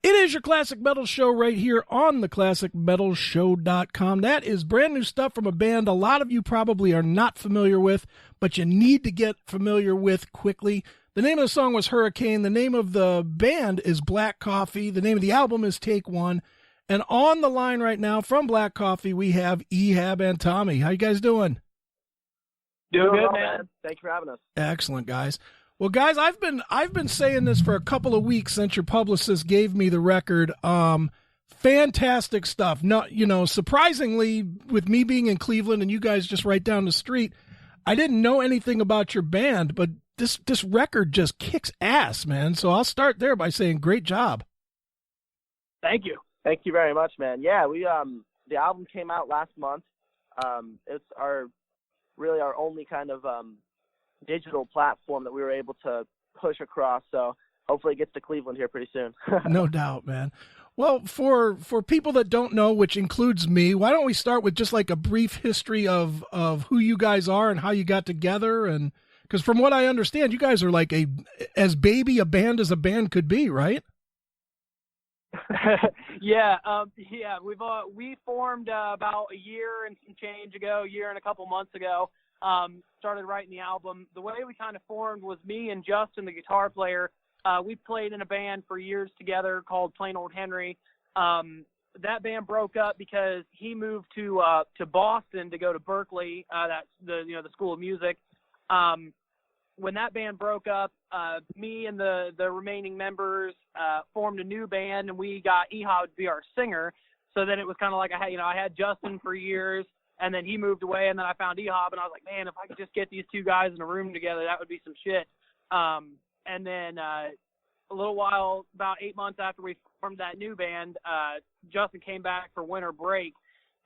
It is your Classic Metal Show right here on the ClassicMetalShow.com. That is brand new stuff from a band a lot of you probably are not familiar with, but you need to get familiar with quickly. The name of the song was Hurricane. The name of the band is Black Coffee. The name of the album is Take One. And on the line right now from Black Coffee, we have Ehab and Tommy. How you guys doing? Doing good, man. Thanks for having us. Excellent, guys. Well, guys, I've been saying this for a couple of weeks since your publicist gave me the record. Fantastic stuff. No, surprisingly, with me being in Cleveland and you guys just right down the street, I didn't know anything about your band, but this record just kicks ass, man. So I'll start there by saying great job. Thank you. Thank you very much, man. Yeah, we the album came out last month. It's our only kind of digital platform that we were able to push across, so hopefully it gets to Cleveland here pretty soon. No doubt, man. Well, for people that don't know, which includes me, why don't we start with just like a brief history of who you guys are and how you got together? And because from what I understand, you guys are like as baby a band as a band could be, right? Yeah, we formed about a year and some change ago, a year and a couple months ago. Started writing the album. The way we kind of formed was me and Justin, the guitar player. We played in a band for years together called Plain Old Henry. That band broke up because he moved to Boston to go to Berkeley. That's the School of Music. When that band broke up, me and the remaining members formed a new band, and we got Ehab to be our singer. So then it was kind of like I had Justin for years. And then he moved away, and then I found Ehab, and I was like, man, if I could just get these two guys in a room together, that would be some shit. And then a little while, about 8 months after we formed that new band, Justin came back for winter break,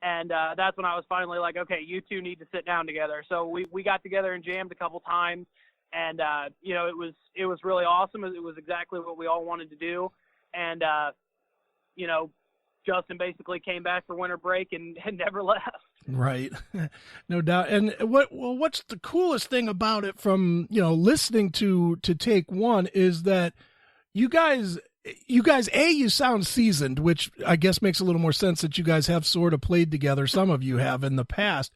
and that's when I was finally like, okay, you two need to sit down together. So we got together and jammed a couple times, and it was really awesome. It was exactly what we all wanted to do, and Justin basically came back for winter break and never left. Right. No doubt. And what's the coolest thing about it from, listening to Take One is that you guys, you sound seasoned, which I guess makes a little more sense that you guys have sort of played together. Some of you have in the past,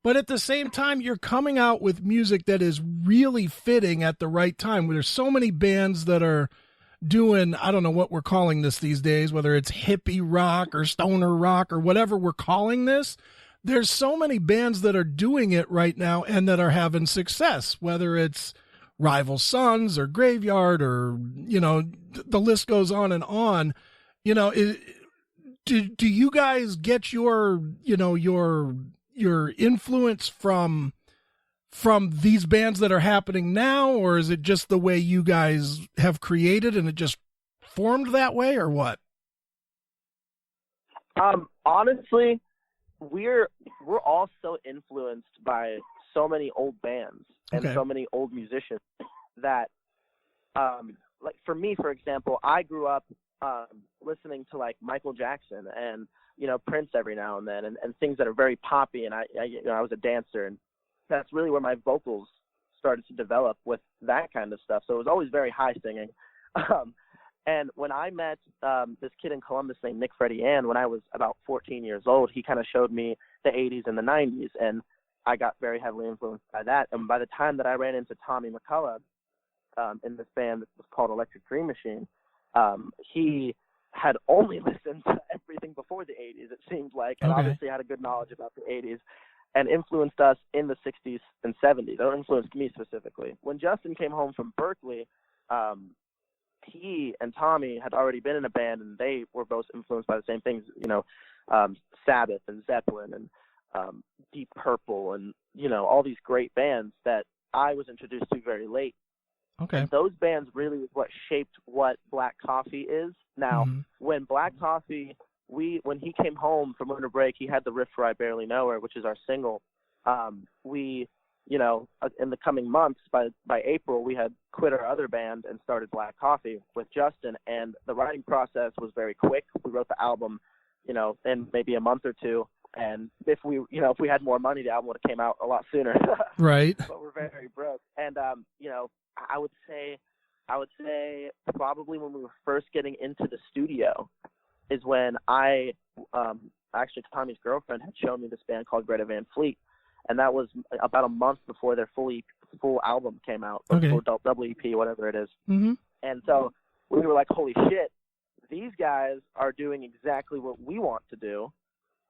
but at the same time, you're coming out with music that is really fitting at the right time. There's so many bands that are doing, I don't know what we're calling this these days, whether it's hippie rock or stoner rock or whatever we're calling this. There's so many bands that are doing it right now and that are having success, whether it's Rival Sons or Graveyard or, the list goes on and on. Do you guys get your influence from these bands that are happening now, or is it just the way you guys have created and it just formed that way, or what? Honestly, we're all so influenced by so many old bands and so many old musicians that, like for me, for example, I grew up listening to like Michael Jackson and Prince every now and then, and things that are very poppy. And I was a dancer, and that's really where my vocals started to develop with that kind of stuff. So it was always very high singing. And when I met this kid in Columbus named Nick Freddie Ann, when I was about 14 years old, he kind of showed me the 80s and the 90s, and I got very heavily influenced by that. And by the time that I ran into Tommy McCullough in this band that was called Electric Dream Machine, he had only listened to everything before the 80s, it seemed like, and obviously had a good knowledge about the 80s, and influenced us in the 60s and 70s, or influenced me specifically. When Justin came home from Berkeley, he and Tommy had already been in a band, and they were both influenced by the same things, Sabbath and Zeppelin and Deep Purple and, all these great bands that I was introduced to very late. Okay. And those bands really was what shaped what Black Coffee is. Now, when Black Coffee, when he came home from winter break, he had the riff for I Barely Know Her, which is our single. In the coming months, by April, we had quit our other band and started Black Coffee with Justin, and the writing process was very quick. We wrote the album, in maybe a month or two, and if we had more money, the album would have came out a lot sooner. Right. But we're very broke. And, I would say I would say probably when we were first getting into the studio is when I actually Tommy's girlfriend had shown me this band called Greta Van Fleet, and that was about a month before their full album came out, or full double EP, whatever it is. Mm-hmm. And so we were like, holy shit, these guys are doing exactly what we want to do,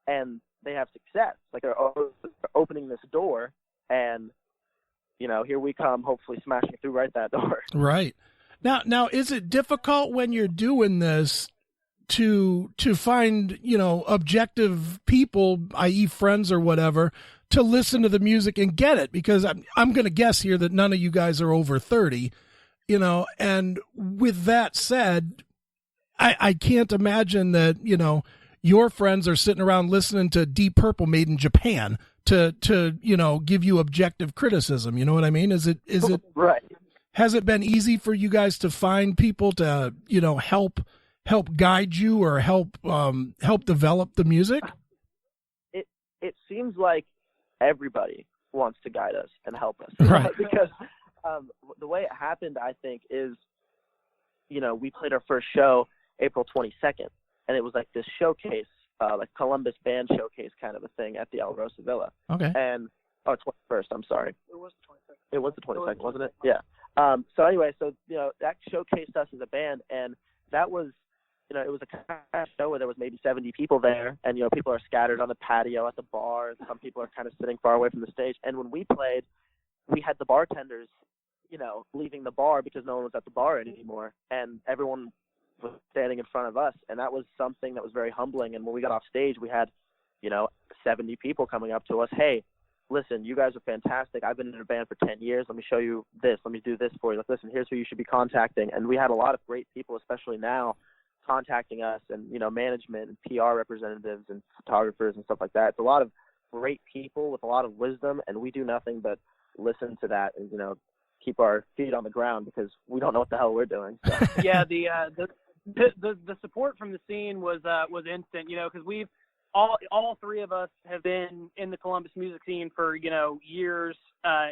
and they have success. Like they're opening this door, and here we come, hopefully smashing through right that door. Right. Now, is it difficult when you're doing this to find, objective people, i.e. friends or whatever, to listen to the music and get it? Because I'm going to guess here that none of you guys are over 30, and with that said, I can't imagine that, your friends are sitting around listening to Deep Purple made in Japan to give you objective criticism. You know what I mean? Is it right? Has it been easy for you guys to find people to help guide you or help develop the music? It seems like everybody wants to guide us and help us, right? Because the way it happened, I think, is we played our first show April 22nd, and it was like this showcase, like Columbus band showcase kind of a thing at the El Rosa Villa. Okay. And 21st. I'm sorry. It was the 22nd. It was the 22nd, wasn't it? Yeah. So anyway, that showcased us as a band, and that was, it was a kind of show where there was maybe 70 people there, and people are scattered on the patio at the bar, and some people are kind of sitting far away from the stage. And when we played, we had the bartenders, leaving the bar because no one was at the bar anymore, and everyone was standing in front of us, and that was something that was very humbling. And when we got off stage, we had 70 people coming up to us. Hey, listen, you guys are fantastic. I've been in a band for 10 years. Let me show you this. Let me do this for you. Like, listen, here's who you should be contacting. And we had a lot of great people, especially now, contacting us, and management and PR representatives and photographers and stuff like that. It's a lot of great people with a lot of wisdom, and we do nothing but listen to that and keep our feet on the ground because we don't know what the hell we're doing. So. Yeah, the support from the scene was instant, because we've all three of us have been in the Columbus music scene for years,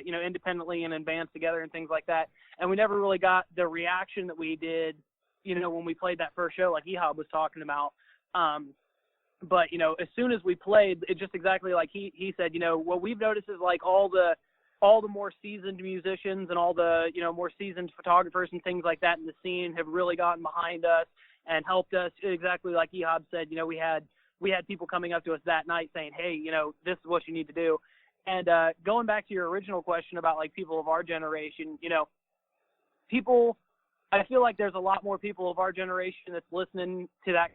independently and in bands together and things like that, and we never really got the reaction that we did when we played that first show, like Ehab was talking about. But as soon as we played, it just exactly like he said, what we've noticed is like all the more seasoned musicians and all the more seasoned photographers and things like that in the scene have really gotten behind us and helped us. Exactly like Ehab said, we had people coming up to us that night saying, hey, this is what you need to do. And going back to your original question about like people of our generation, I feel like there's a lot more people of our generation that's listening to that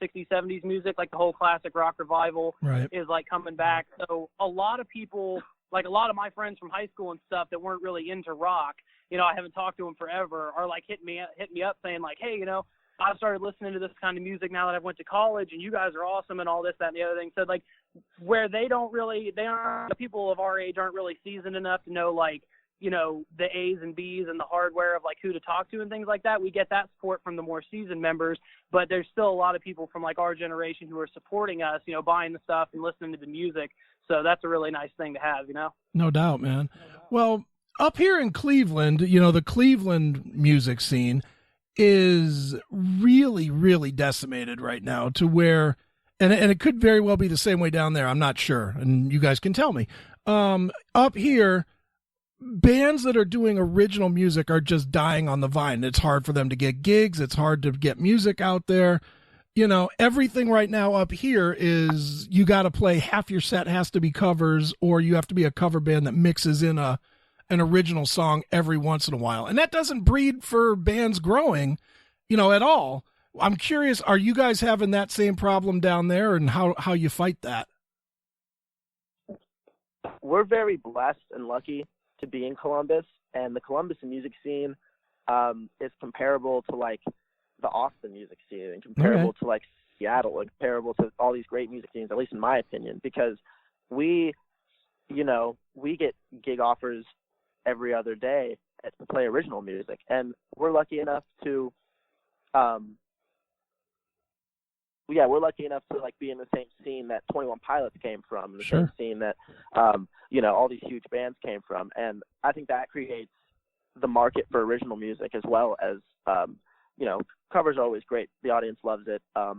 60s, 70s music, like the whole classic rock revival is like coming back. So a lot of people, like a lot of my friends from high school and stuff that weren't really into rock, I haven't talked to them forever, are like hitting me up saying like, hey, I've started listening to this kind of music now that I've went to college, and you guys are awesome and all this, that, and the other thing. So like where the people of our age aren't really seasoned enough to know like, the A's and B's and the hardware of like who to talk to and things like that. We get that support from the more seasoned members, but there's still a lot of people from like our generation who are supporting us, buying the stuff and listening to the music. So that's a really nice thing to have, No doubt, man. Well, up here in Cleveland, the Cleveland music scene is really, really decimated right now to where, and it could very well be the same way down there. I'm not sure. And you guys can tell me. Up here, bands that are doing original music are just dying on the vine. It's hard for them to get gigs. It's hard to get music out there. Everything right now up here is you got to play half your set has to be covers, or you have to be a cover band that mixes in an original song every once in a while. And that doesn't breed for bands growing, at all. I'm curious, are you guys having that same problem down there, and how you fight that? We're very blessed and lucky to be in Columbus, and the Columbus music scene is comparable to like the Austin music scene, and comparable to like Seattle, and comparable to all these great music scenes, at least in my opinion, because we get gig offers every other day to play original music, and we're lucky enough to like be in the same scene that 21 Pilots came from, the same scene that all these huge bands came from. And I think that creates the market for original music as well as, covers are always great. The audience loves it. A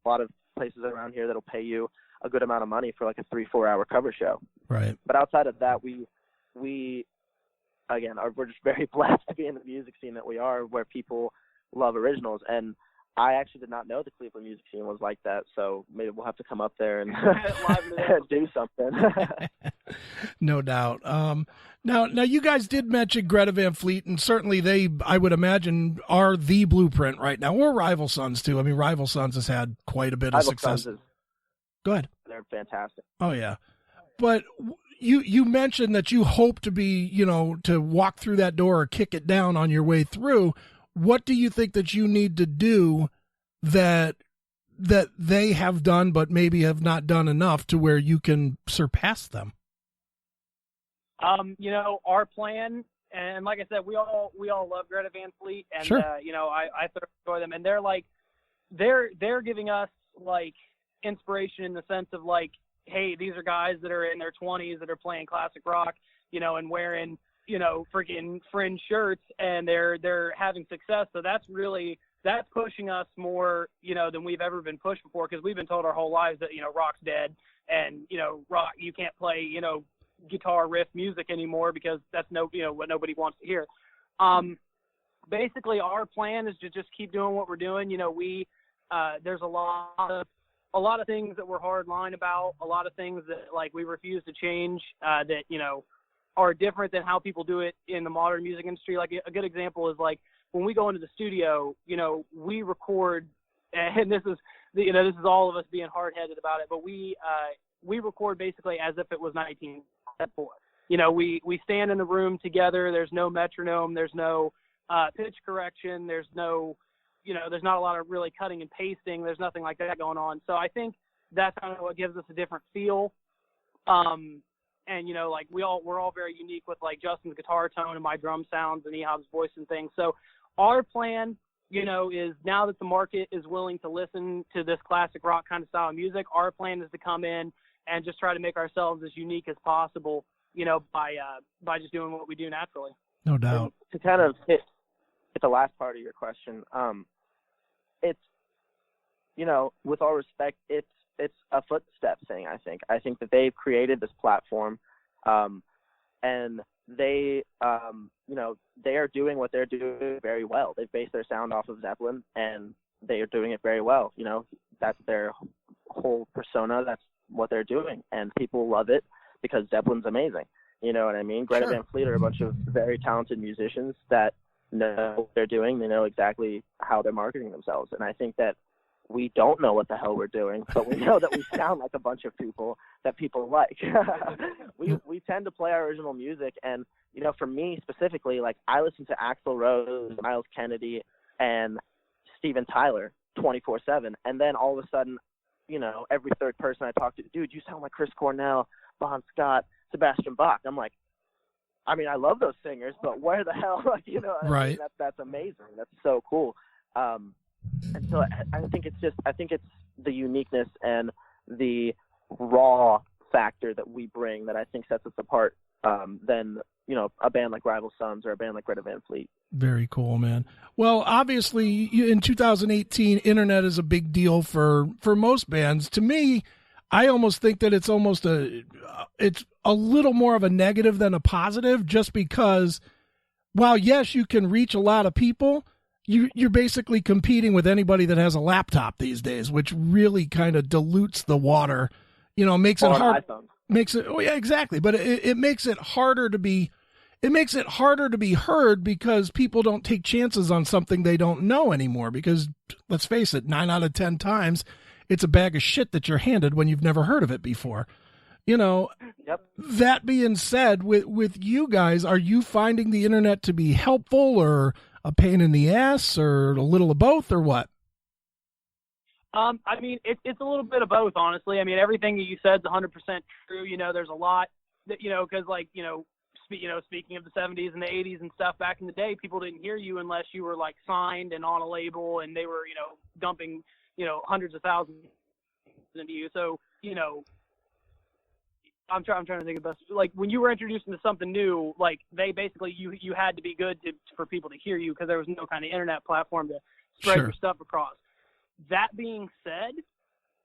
lot of places around here that'll pay you a good amount of money for like a 3-4 hour cover show. Right. But outside of that, we again, we're just very blessed to be in the music scene that we are, where people love originals. And I actually did not know the Cleveland music scene was like that, so maybe we'll have to come up there and do something. No doubt. Now you guys did mention Greta Van Fleet, and certainly they, I would imagine, are the blueprint right now, or Rival Sons too. I mean, Rival Sons has had quite a bit of success. Go ahead. They're fantastic. Oh yeah, but you mentioned that you hope to be, to walk through that door or kick it down on your way through. What do you think that you need to do that they have done but maybe have not done enough to where you can surpass them? Our plan, and like I said, we all love Greta Van Fleet, and sure. I enjoy them, and they're giving us like inspiration in the sense of like, hey, these are guys that are in their 20s that are playing classic rock, and wearing freaking fringe shirts, and they're having success. So that's pushing us more, than we've ever been pushed before, because we've been told our whole lives that, rock's dead, and, rock, you can't play, guitar riff music anymore because that's what nobody wants to hear. Basically our plan is to just keep doing what we're doing. There's a lot of things that we're hard line about, a lot of things that like we refuse to change, that, are different than how people do it in the modern music industry. Like a good example is like when we go into the studio, we record, and this is all of us being hard-headed about it, but we record basically as if it was 1974. We stand in the room together. There's no metronome. There's no pitch correction. There's no, there's not a lot of really cutting and pasting. There's nothing like that going on. So I think that's kind of what gives us a different feel. And, like we're all very unique with like Justin's guitar tone and my drum sounds and Ehab's voice and things. So our plan, is now that the market is willing to listen to this classic rock kind of style of music, our plan is to come in and just try to make ourselves as unique as possible, by just doing what we do naturally. No doubt. And to kind of hit the last part of your question, it's, with all respect, it's a footstep thing. I think that they've created this platform, and they are doing what they're doing very well. They've based their sound off of Zeppelin, and they are doing it very well. That's their whole persona. That's what they're doing, and people love it because Zeppelin's amazing. You know what I mean? Greta Van Fleet are a bunch of very talented musicians that know what they're doing. They know exactly how they're marketing themselves, and I think that we don't know what the hell we're doing, but we know that we sound like a bunch of people that people like. we tend to play our original music, and for me specifically, like I listen to Axl Rose, Miles Kennedy, and Steven Tyler 24/7, and then all of a sudden, every third person I talk to, dude, you sound like Chris Cornell, Bon Scott, Sebastian Bach. I'm like, I mean, I love those singers, but where the hell, like, right? I mean, that's amazing. That's so cool. And so I think it's the uniqueness and the raw factor that we bring that I think sets us apart than, a band like Rival Sons or a band like Greta Van Fleet. Very cool, man. Well, obviously in 2018, internet is a big deal for most bands. To me, I almost think that it's a little more of a negative than a positive, just because while yes, you can reach a lot of people, you're basically competing with anybody that has a laptop these days, which really kind of dilutes the water, makes it hard. Oh yeah, exactly. But it makes it harder to be heard because people don't take chances on something they don't know anymore. Because let's face it, 9 out of 10 times it's a bag of shit that you're handed when you've never heard of it before. Yep. That being said, with you guys, are you finding the internet to be helpful or a pain in the ass, or a little of both, or what? I mean, it's a little bit of both, honestly. I mean, everything that you said is 100% true. There's a lot that, because like, speaking of the 70s and the 80s and stuff back in the day, people didn't hear you unless you were like signed and on a label, and they were, dumping, hundreds of thousands into you. So, I'm trying to think of best. Like when you were introduced into something new, like they basically you had to be good for people to hear you because there was no kind of internet platform to spread your stuff across. That being said,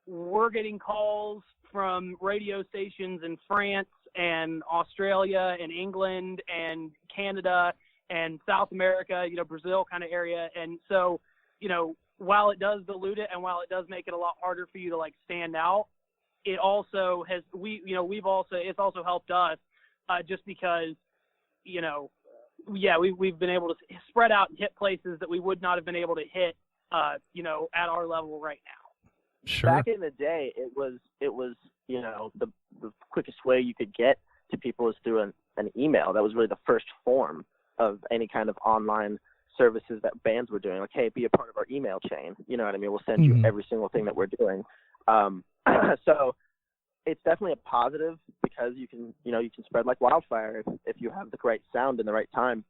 we're getting calls from radio stations in France and Australia and England and Canada and South America, Brazil kind of area. And so, while it does dilute it and while it does make it a lot harder for you to like stand out, it also has, it's also helped us just because, we've been able to spread out and hit places that we would not have been able to hit, at our level right now. Sure. Back in the day, it was the quickest way you could get to people was through an email. That was really the first form of any kind of online services that bands were doing. Like, hey, be a part of our email chain. You know what I mean? We'll send you every single thing that we're doing. So it's definitely a positive because you can spread like wildfire if you have the right sound in the right time.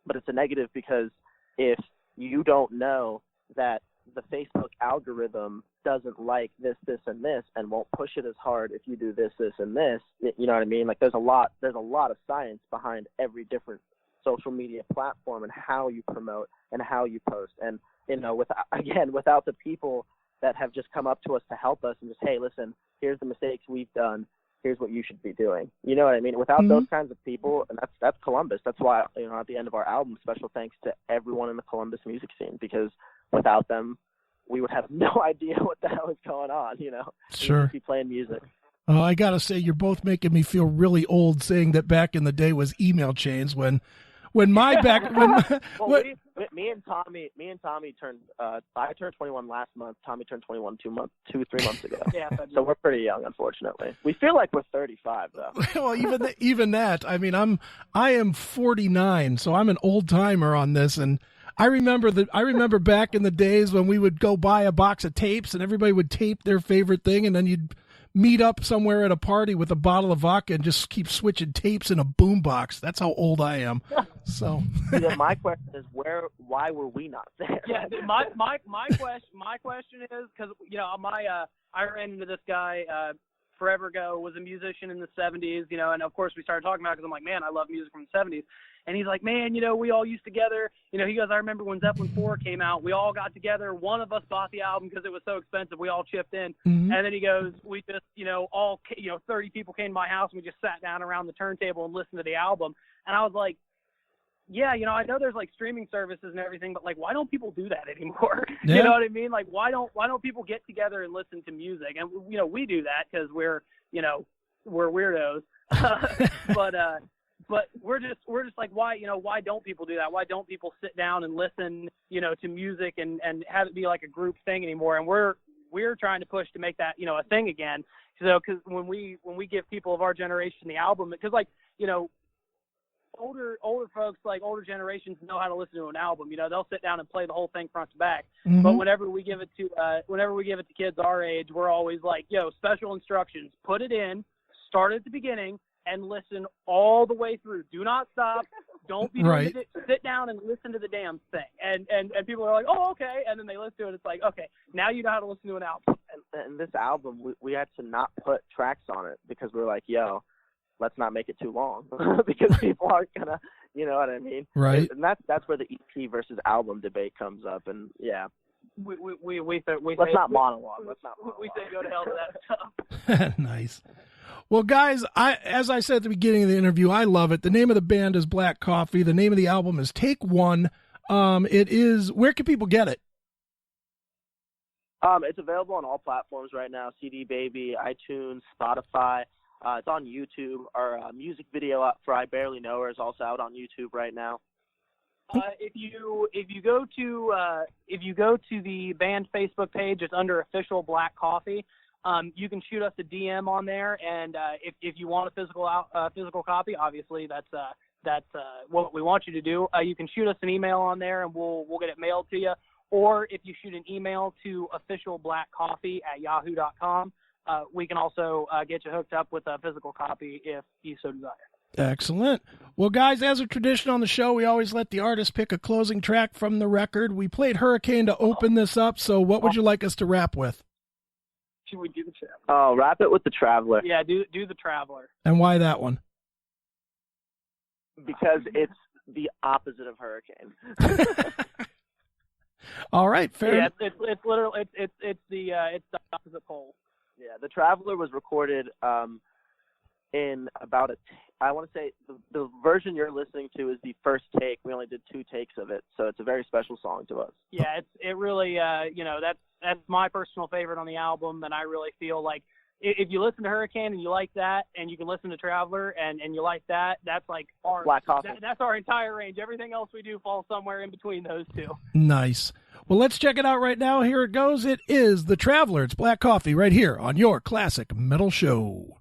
But it's a negative because if you don't know that the Facebook algorithm doesn't like this, and this, and won't push it as hard if you do this, and this. You know what I mean? Like there's a lot of science behind every different social media platform and how you promote and how you post. And without the people that have just come up to us to help us and just, hey, listen, here's the mistakes we've done. Here's what you should be doing. You know what I mean? Without those kinds of people, and that's Columbus. That's why, at the end of our album, special thanks to everyone in the Columbus music scene, because without them, we would have no idea what the hell is going on, Sure. We'd just be playing music. Oh, I got to say, you're both making me feel really old saying that back in the day was email chains when my back, me and Tommy turned, I turned 21 last month. Tommy turned 21 3 months ago. Yeah. So we're pretty young, unfortunately. We feel like we're 35 though. Well, even that, I mean, I am 49, so I'm an old timer on this. And I remember back in the days when we would go buy a box of tapes and everybody would tape their favorite thing, and then you'd meet up somewhere at a party with a bottle of vodka and just keep switching tapes in a boombox. That's how old I am. So my question is, why were we not there? Yeah, my question is because I ran into this guy forever ago, was a musician in the 70s, and of course we started talking about it because I'm like, man, I love music from the 70s. And he's like, man, we all used together. He goes, I remember when Zeppelin 4 came out, we all got together. One of us bought the album because it was so expensive. We all chipped in. And then he goes, we just, all, 30 people came to my house and we just sat down around the turntable and listened to the album. And I was like, yeah, I know there's like streaming services and everything, but like, why don't people do that anymore? Yeah. You know what I mean? Like, why don't people get together and listen to music? And, we do that because we're weirdos. But we're just like, why don't people do that? Why don't people sit down and listen, to music and have it be like a group thing anymore? And we're trying to push to make that, a thing again. So, cause when we give people of our generation the album, because like, older folks, like older generations, know how to listen to an album. They'll sit down and play the whole thing front to back. But whenever we give it to kids our age, we're always like, special instructions, put it in, start at the beginning, and listen all the way through. Do not stop. Don't be doing it. Sit down and listen to the damn thing. And people are like, oh, okay. And then they listen to it. It's like, okay, now you know how to listen to an album. And this album, we had to not put tracks on it because we were like, let's not make it too long because people aren't gonna, you know what I mean? Right. And that's where the EP versus album debate comes up. And yeah. We let's not monologue. We say go to hell to that stuff. Nice. Well, guys, as I said at the beginning of the interview, I love it. The name of the band is Black Coffee. The name of the album is Take One. Where can people get it? It's available on all platforms right now: CD Baby, iTunes, Spotify. It's on YouTube. Our music video for I Barely Know Her is also out on YouTube right now. If you go to the band Facebook page, it's under Official Black Coffee. You can shoot us a DM on there, and if you want a physical copy, obviously that's what we want you to do. You can shoot us an email on there, and we'll get it mailed to you. Or if you shoot an email to officialblackcoffee@yahoo.com, we can also get you hooked up with a physical copy if you so desire. Excellent. Well, guys, as a tradition on the show, we always let the artist pick a closing track from the record. We played Hurricane to open this up, so what would you like us to wrap with? Should we do the Traveler? Oh, wrap it with the Traveler. Yeah, do the Traveler. And why that one? Because it's the opposite of Hurricane. All right, fair. Yeah, it's literally it's the opposite pole. Yeah, the Traveler was recorded in about I want to say the version you're listening to is the first take. We only did 2 takes of it, so it's a very special song to us. Yeah, it really that's my personal favorite on the album, and I really feel like if you listen to Hurricane and you like that, and you can listen to Traveler and you like that, that's like our Black Coffee. That's our entire range. Everything else we do falls somewhere in between those two. Nice. Well, let's check it out right now. Here it goes. It is The Traveler. It's Black Coffee right here on your Classic Metal Show.